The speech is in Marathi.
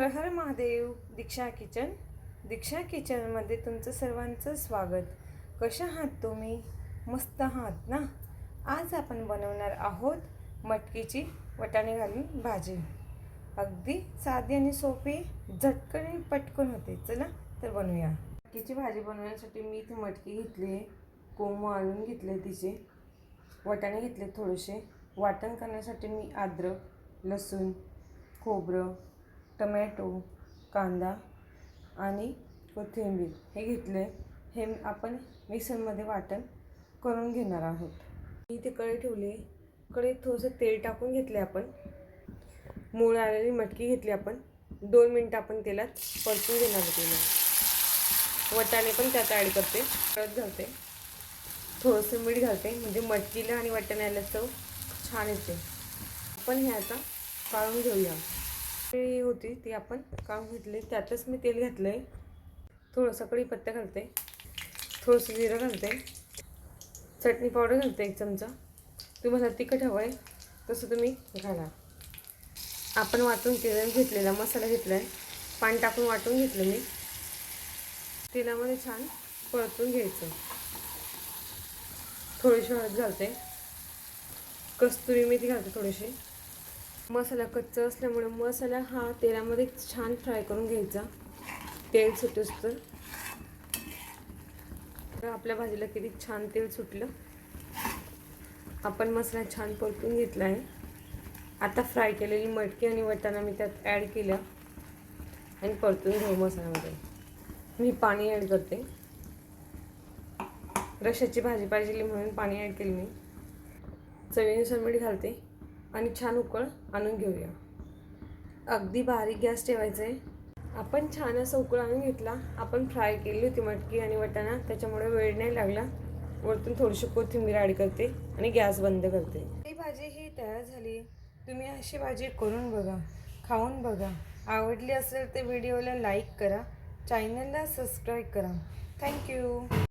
हर हर महादेव. दीक्षा किचनमध्ये तुमचं सर्वांचं स्वागत. कशा आहात तुम्ही? मस्त आहात ना? आज आपण बनवणार आहोत मटकीची वटाणे घालून भाजी. अगदी साधी आणि सोपी, झटकन आणि पटकन होते. चला तर बनवूया. मटकीची भाजी बनवण्यासाठी मी इथे मटकी घेतली आहे, कोंब आणून घेतले, तिचे वटाणे घेतले थोडेसे. वाटण करण्यासाठी मी अद्रक, लसूण, खोबरं, टमॅटो, कांदा आणि कोथिंबीर हे घेतले. हे आपण मिक्सरमध्ये वाटण करून घेणार आहोत. इथे कढई ठेवली. कढईत थोडंसं तेल टाकून घेतले. आपण मूळ आलेली मटकी घेतली. आपण 2 मिनिटं आपण तेलात परतून घेणार आहोत. वटाणे पण त्यात ॲड करते, हळद घालते, थोडंसं मीठ घालते, म्हणजे मटकीला आणि वटाण्याला चव छान येते. आपण हे आता काढून घेऊया. होती ती आपण काढून घेतली. त्यातच मी तेल घातलं आहे. थोडंसं कढीपत्ता घालते, थोडंसं जिरं घालते, चटणी पावडर घालते 1 चमचा. तुम्हाला तिखट हवं आहे तसं तुम्ही घाला. आपण वाटून तेल घेतलेला मसाला घेतला आहे, पाणी टाकून वाटून घेतलं मी. तेलामध्ये छान परतून घ्यायचं. थोडीशी हळद घालते, कस्तुरी मेथी घालते थोडीशी. मसाला कच्चा असल्यामुळे मसाला हा तेलामध्ये छान फ्राय करून घ्यायचा, तेल सुटोस्तर. तर आपल्या भाजीला किती छान तेल सुटलं. आपण मसाला छान परतून घेतला आहे. आता फ्राय केलेली मटकी आणि वटाणा मी त्यात ॲड केलं आणि परतून घेऊ मसाल्यामध्ये. मी पाणी ॲड करते. रश्श्याची भाजी पाहिजे म्हणून पाणी ॲड केले मी. चवीनुसार मीठ घालते आणि छान उकळ आणून घेऊया. अगदी बारीक गॅस ठेवायचा आहे. आपण छान असं उकळ आणून घेतला. आपण फ्राय केली होती मटकी आणि वटाणा, त्याच्यामुळे वेळ नाही लागला. वरतून थोडीशी कोथिंबीर ॲड करते आणि गॅस बंद करते. ही भाजी ही तयार झाली. तुम्ही अशी भाजी करून बघा, खाऊन बघा. आवडली असेल तर व्हिडिओला लाईक करा, चॅनलला सबस्क्राईब करा. थँक्यू.